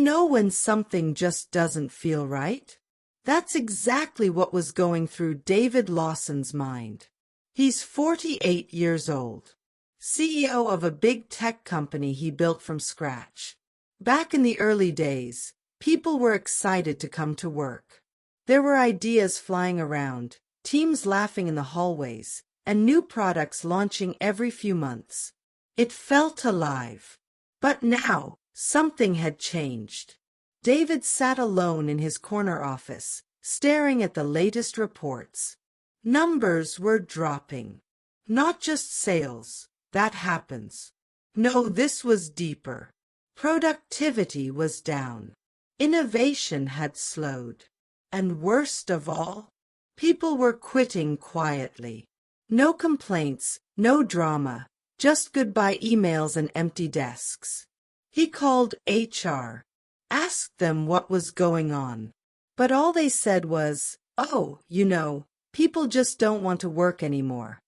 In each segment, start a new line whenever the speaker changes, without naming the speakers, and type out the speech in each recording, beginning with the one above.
When something just doesn't feel right? That's exactly what was going through David Lawson's mind. He's 48 years old, CEO of a big tech company he built from scratch. Back in the early days, people were excited to come to work. There were ideas flying around, teams laughing in the hallways, and new products launching every few months. It felt alive. But now, something had changed. David sat alone in his corner office, staring at the latest reports. Numbers were dropping. Not just sales, that happens. No, this was deeper. Productivity was down. Innovation had slowed. And worst of all, people were quitting quietly. No complaints, no drama, just goodbye emails and empty desks. He called HR, asked them what was going on. But all they said was, "Oh, people just don't want to work anymore."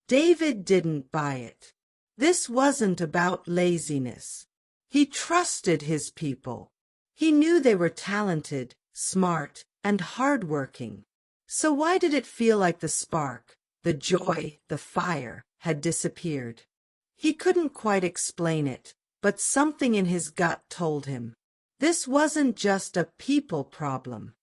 David didn't buy it. This wasn't about laziness. He trusted his people. He knew they were talented, smart, and hardworking. So why did it feel like the spark, the joy, the fire, had disappeared? He couldn't quite explain it, but something in his gut told him. This wasn't just a people problem.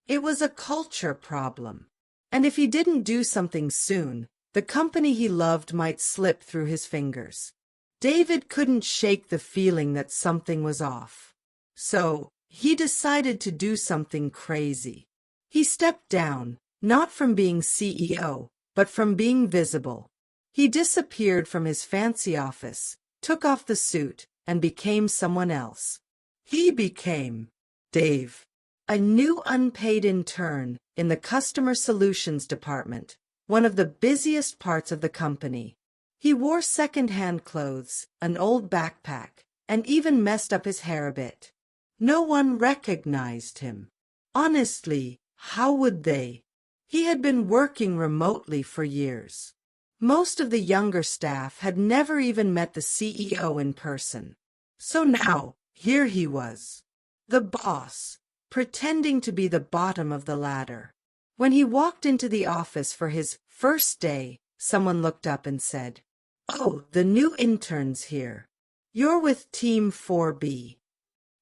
It was a culture problem. And if he didn't do something soon, the company he loved might slip through his fingers. David couldn't shake the feeling that something was off. So, he decided to do something crazy. He stepped down, not from being CEO, but from being visible. He disappeared from his fancy office, took off the suit, and became someone else. He became Dave, a new unpaid intern in the customer solutions department, one of the busiest parts of the company. He wore second-hand clothes, an old backpack, and even messed up his hair a bit. No one recognized him. Honestly, how would they? He had been working remotely for years. Most of the younger staff had never even met the CEO in person. So now, here he was, the boss, pretending to be the bottom of the ladder. When he walked into the office for his first day, someone looked up and said, "Oh, the new intern's here. You're with Team 4B.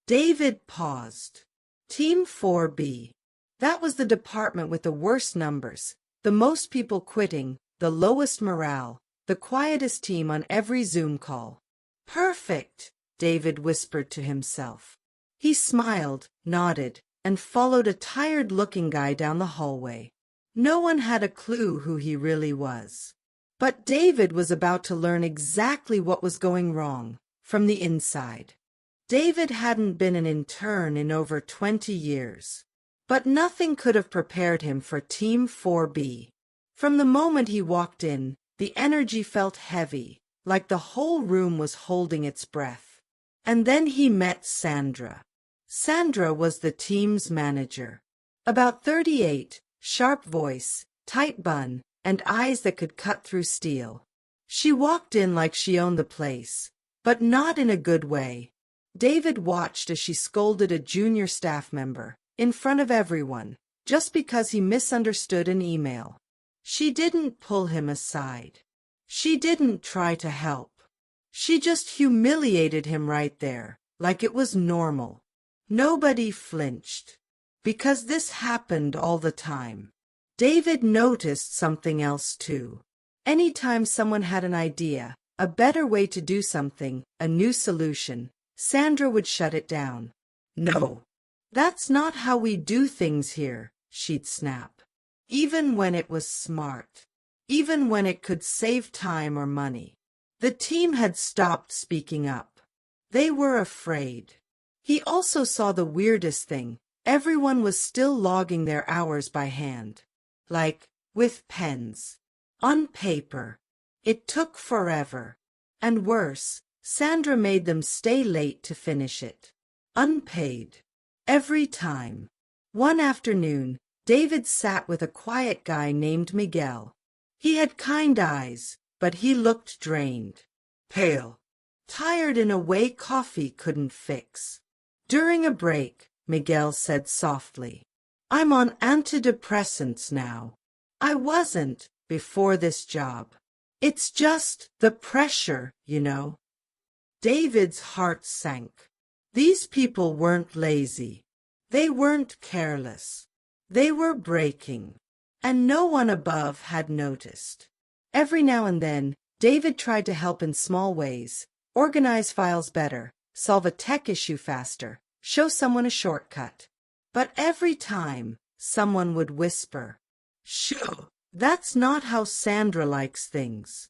David paused. Team 4B. That was the department with the worst numbers, the most people quitting, the lowest morale, the quietest team on every Zoom call. Perfect, David whispered to himself. He smiled, nodded, and followed a tired-looking guy down the hallway. No one had a clue who he really was. But David was about to learn exactly what was going wrong, from the inside. David hadn't been an intern in over 20 years. But nothing could have prepared him for Team 4B. From the moment he walked in, the energy felt heavy, like the whole room was holding its breath. And then he met Sandra. Sandra was the team's manager. About 38, sharp voice, tight bun, and eyes that could cut through steel. She walked in like she owned the place, but not in a good way. David watched as she scolded a junior staff member, in front of everyone, just because he misunderstood an email. She didn't pull him aside. She didn't try to help. She just humiliated him right there, like it was normal. Nobody flinched, because this happened all the time. David noticed something else too. Anytime someone had an idea, a better way to do something, a new solution, Sandra would shut it down. "No, that's not how we do things here," she'd snap. Even when it was smart. Even when it could save time or money. The team had stopped speaking up. They were afraid. He also saw the weirdest thing. Everyone was still logging their hours by hand. Like, with pens. On paper. It took forever. And worse, Sandra made them stay late to finish it. Unpaid. Every time. One afternoon, David sat with a quiet guy named Miguel. He had kind eyes, but he looked drained. Pale. Tired in a way coffee couldn't fix. During a break, Miguel said softly, "I'm on antidepressants now. I wasn't before this job. It's just the pressure, you know." David's heart sank. These people weren't lazy. They weren't careless. They were breaking. And no one above had noticed. Every now and then, David tried to help in small ways, organize files better, solve a tech issue faster, show someone a shortcut. But every time, someone would whisper, "Shoo, that's not how Sandra likes things."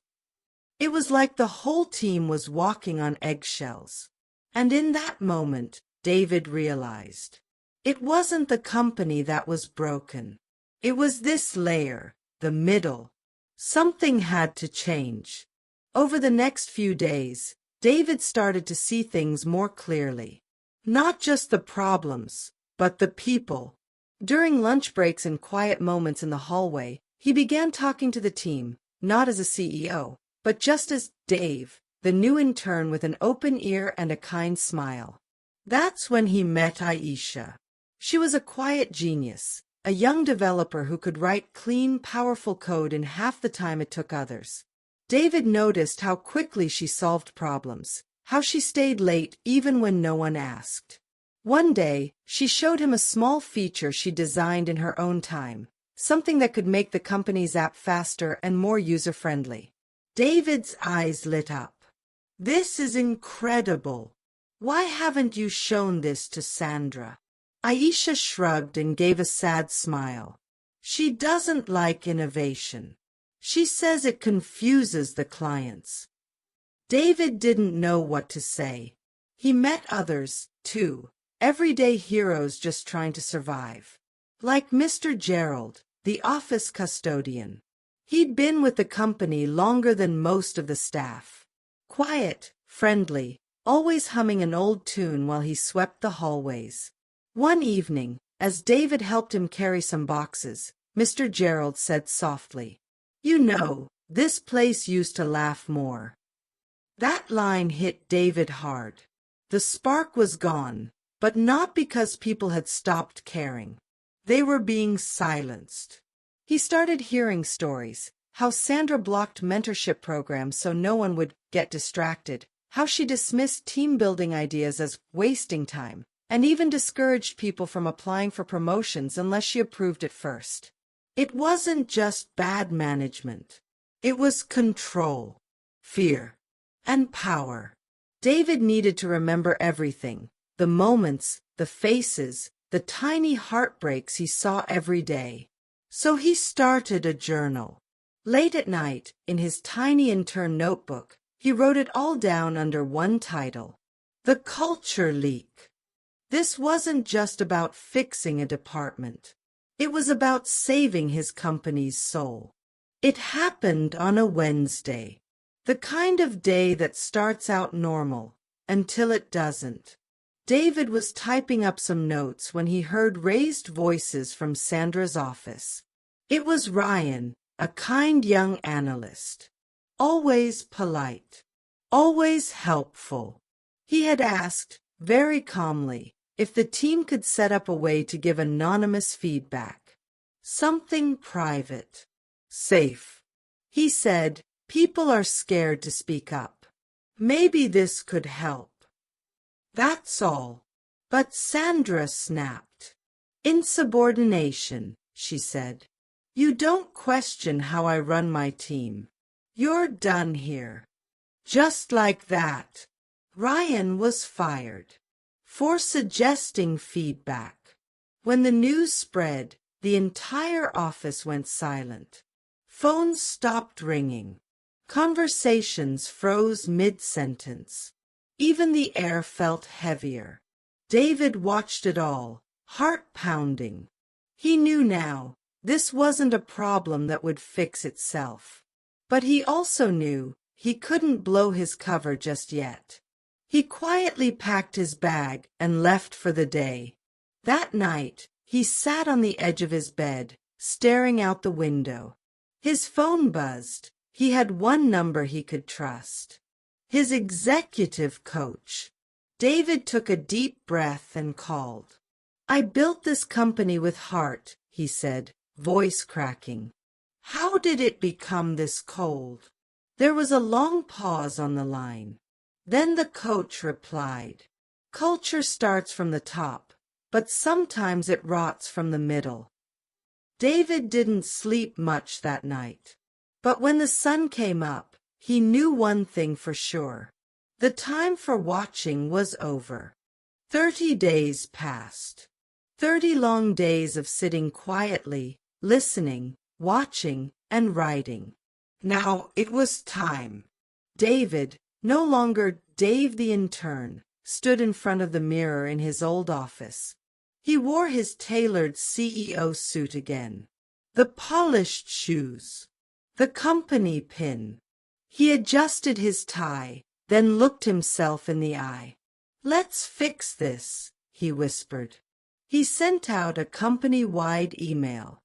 It was like the whole team was walking on eggshells. And in that moment, David realized it wasn't the company that was broken. It was this layer, the middle. Something had to change. Over the next few days, David started to see things more clearly. Not just the problems, but the people. During lunch breaks and quiet moments in the hallway, he began talking to the team, not as a CEO, but just as Dave, the new intern with an open ear and a kind smile. That's when he met Aisha. She was a quiet genius, a young developer who could write clean, powerful code in half the time it took others. David noticed how quickly she solved problems, how she stayed late even when no one asked. One day, she showed him a small feature she designed in her own time, something that could make the company's app faster and more user-friendly. David's eyes lit up. "This is incredible. Why haven't you shown this to Sandra?" Aisha shrugged and gave a sad smile. "She doesn't like innovation. She says it confuses the clients." David didn't know what to say. He met others, too, everyday heroes just trying to survive. Like Mr. Gerald, the office custodian. He'd been with the company longer than most of the staff. Quiet, friendly, always humming an old tune while he swept the hallways. One evening, as David helped him carry some boxes, Mr. Gerald said softly, "You know, this place used to laugh more." That line hit David hard. The spark was gone, but not because people had stopped caring. They were being silenced. He started hearing stories, how Sandra blocked mentorship programs so no one would get distracted, how she dismissed team-building ideas as wasting time, and even discouraged people from applying for promotions unless she approved it first. It wasn't just bad management. It was control, fear, and power. David needed to remember everything, the moments, the faces, the tiny heartbreaks he saw every day. So he started a journal. Late at night, in his tiny intern notebook, he wrote it all down under one title: The Culture Leak. This wasn't just about fixing a department. It was about saving his company's soul. It happened on a Wednesday. The kind of day that starts out normal, until it doesn't. David was typing up some notes when he heard raised voices from Sandra's office. It was Ryan, a kind young analyst. Always polite. Always helpful. He had asked, very calmly, if the team could set up a way to give anonymous feedback. Something private. Safe. He said, people are scared to speak up. Maybe this could help. That's all. But Sandra snapped. Insubordination, she said. You don't question how I run my team. You're done here. Just like that. Ryan was fired. For suggesting feedback. When the news spread, the entire office went silent. Phones stopped ringing. Conversations froze mid-sentence. Even the air felt heavier. David watched it all, heart pounding. He knew now, this wasn't a problem that would fix itself. But he also knew he couldn't blow his cover just yet. He quietly packed his bag and left for the day. That night, he sat on the edge of his bed, staring out the window. His phone buzzed. He had one number he could trust. His executive coach. David took a deep breath and called. "I built this company with heart," he said, voice cracking. "How did it become this cold?" There was a long pause on the line. Then the coach replied, "Culture starts from the top, but sometimes it rots from the middle." David didn't sleep much that night. But when the sun came up, he knew one thing for sure. The time for watching was over. 30 days passed. 30 long days of sitting quietly, listening, watching, and writing. Now it was time. David, no longer Dave the intern, stood in front of the mirror in his old office. He wore his tailored CEO suit again, the polished shoes, the company pin. He adjusted his tie, then looked himself in the eye. "Let's fix this," he whispered. He sent out a company-wide email.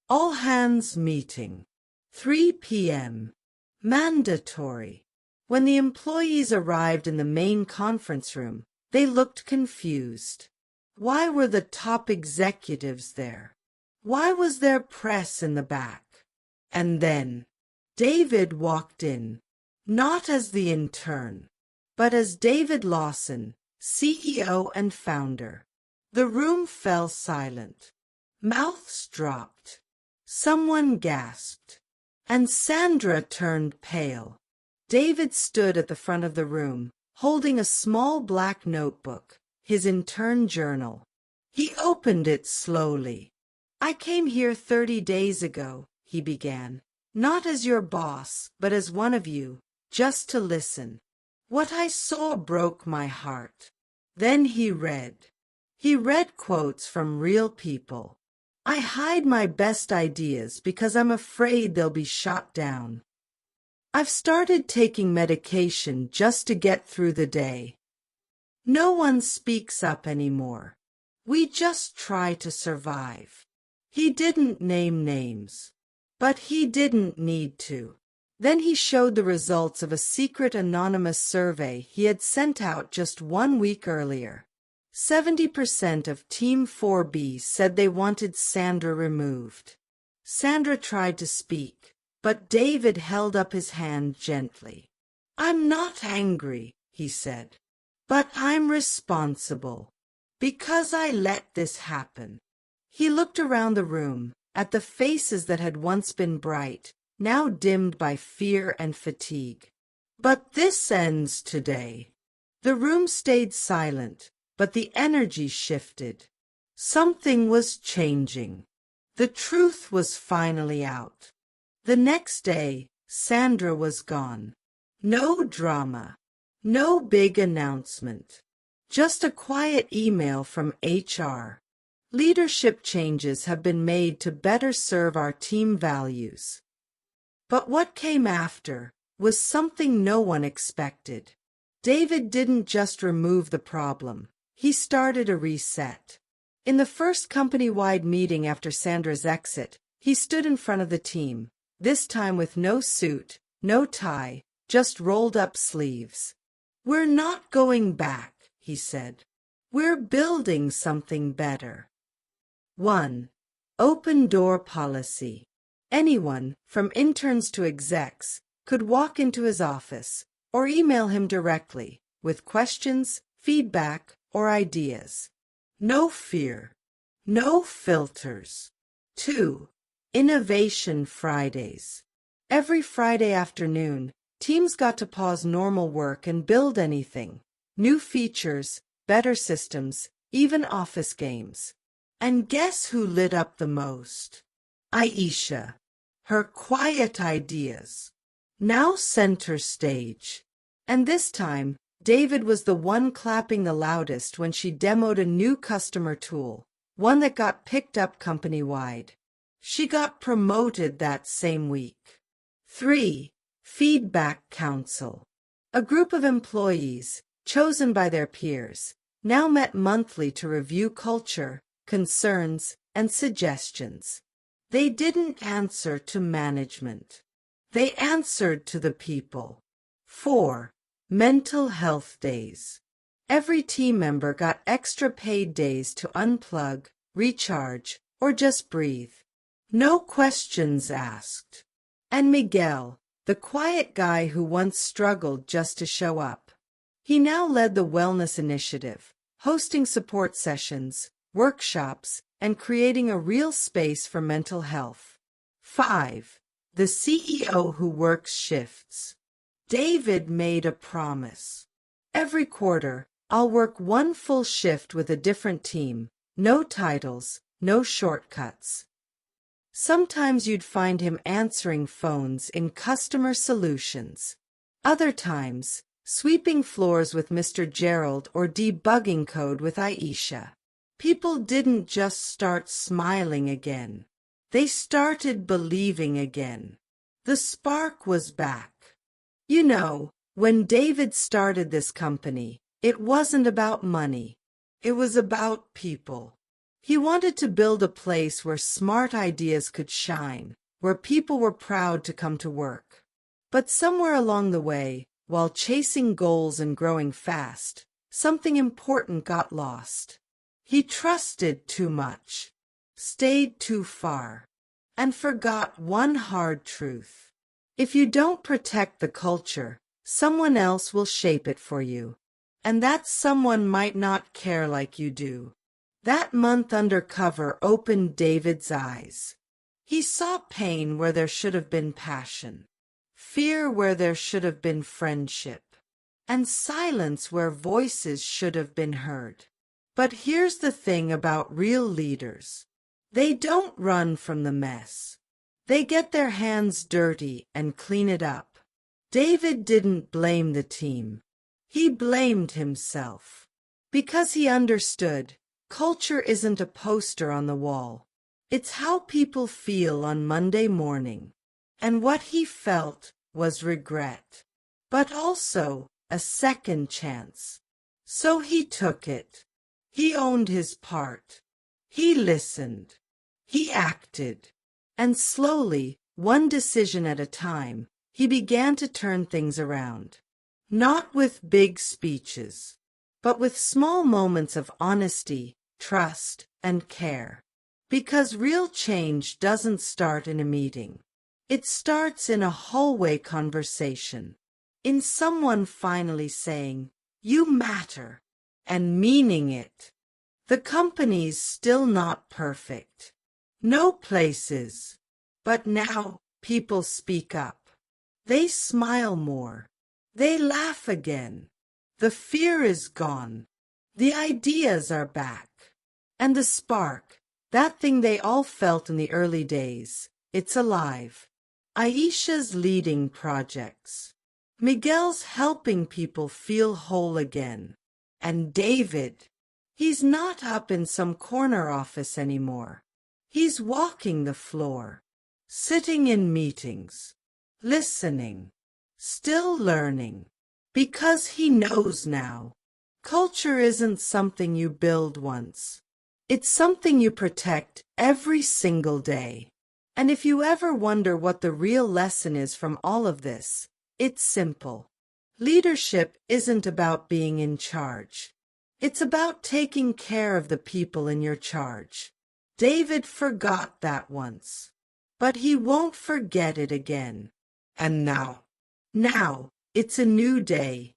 "All hands meeting. 3 p.m. Mandatory." When the employees arrived in the main conference room, they looked confused. Why were the top executives there? Why was there press in the back? And then David walked in, not as the intern, but as David Lawson, CEO and founder. The room fell silent. Mouths dropped. Someone gasped. And Sandra turned pale. David stood at the front of the room, holding a small black notebook, his intern journal. He opened it slowly. "I came here 30 days ago," he began, "not as your boss, but as one of you, just to listen. What I saw broke my heart." Then he read. He read quotes from real people. "I hide my best ideas because I'm afraid they'll be shot down. I've started taking medication just to get through the day. No one speaks up anymore. We just try to survive." He didn't name names, but he didn't need to. Then he showed the results of a secret anonymous survey he had sent out just 1 week earlier. 70% of Team 4B said they wanted Sandra removed. Sandra tried to speak, but David held up his hand gently. "I'm not angry," he said, "but I'm responsible. Because I let this happen." He looked around the room, at the faces that had once been bright, now dimmed by fear and fatigue. "But this ends today." The room stayed silent, but the energy shifted. Something was changing. The truth was finally out. The next day, Sandra was gone. No drama. No big announcement. Just a quiet email from HR. "Leadership changes have been made to better serve our team values." But what came after was something no one expected. David didn't just remove the problem. He started a reset. In the first company-wide meeting after Sandra's exit, he stood in front of the team, this time with no suit, no tie, just rolled-up sleeves. "We're not going back," he said. "We're building something better." 1. Open door policy. Anyone, from interns to execs, could walk into his office or email him directly with questions, feedback, or ideas. No fear. No filters. 2. Innovation Fridays. Every Friday afternoon, teams got to pause normal work and build anything. New features, better systems, even office games. And guess who lit up the most? Aisha. Her quiet ideas. Now center stage. And this time, David was the one clapping the loudest when she demoed a new customer tool, one that got picked up company-wide. She got promoted that same week. 3. Feedback Council. A group of employees, chosen by their peers, now met monthly to review culture, concerns, and suggestions. They didn't answer to management. They answered to the people. 4. Mental Health Days. Every team member got extra paid days to unplug, recharge, or just breathe. No questions asked. And Miguel, the quiet guy who once struggled just to show up. He now led the wellness initiative, hosting support sessions, workshops, and creating a real space for mental health. 5. The CEO who works shifts. David made a promise. Every quarter, I'll work one full shift with a different team. No titles, no shortcuts. Sometimes you'd find him answering phones in customer solutions. Other times, sweeping floors with Mr. Gerald or debugging code with Aisha. People didn't just start smiling again. They started believing again. The spark was back. You know, when David started this company, it wasn't about money. It was about people. He wanted to build a place where smart ideas could shine, where people were proud to come to work. But somewhere along the way, while chasing goals and growing fast, something important got lost. He trusted too much, stayed too far, and forgot one hard truth. If you don't protect the culture, someone else will shape it for you. And that someone might not care like you do. That month undercover opened David's eyes. He saw pain where there should have been passion, fear where there should have been friendship, and silence where voices should have been heard. But here's the thing about real leaders. They don't run from the mess. They get their hands dirty and clean it up. David didn't blame the team. He blamed himself. Because he understood, culture isn't a poster on the wall. It's how people feel on Monday morning. And what he felt was regret. But also a second chance. So he took it. He owned his part. He listened. He acted. And slowly, one decision at a time, he began to turn things around. Not with big speeches, but with small moments of honesty, trust, and care. Because real change doesn't start in a meeting. It starts in a hallway conversation. In someone finally saying, "You matter," and meaning it. The company's still not perfect. No place is. But now people speak up. They smile more. They laugh again. The fear is gone. The ideas are back. And the spark, that thing they all felt in the early days, it's alive. Aisha's leading projects. Miguel's helping people feel whole again. And David, he's not up in some corner office anymore. He's walking the floor, sitting in meetings, listening, still learning. Because he knows now, culture isn't something you build once. It's something you protect every single day. And if you ever wonder what the real lesson is from all of this, it's simple. Leadership isn't about being in charge. It's about taking care of the people in your charge. David forgot that once, but he won't forget it again. And now, it's a new day,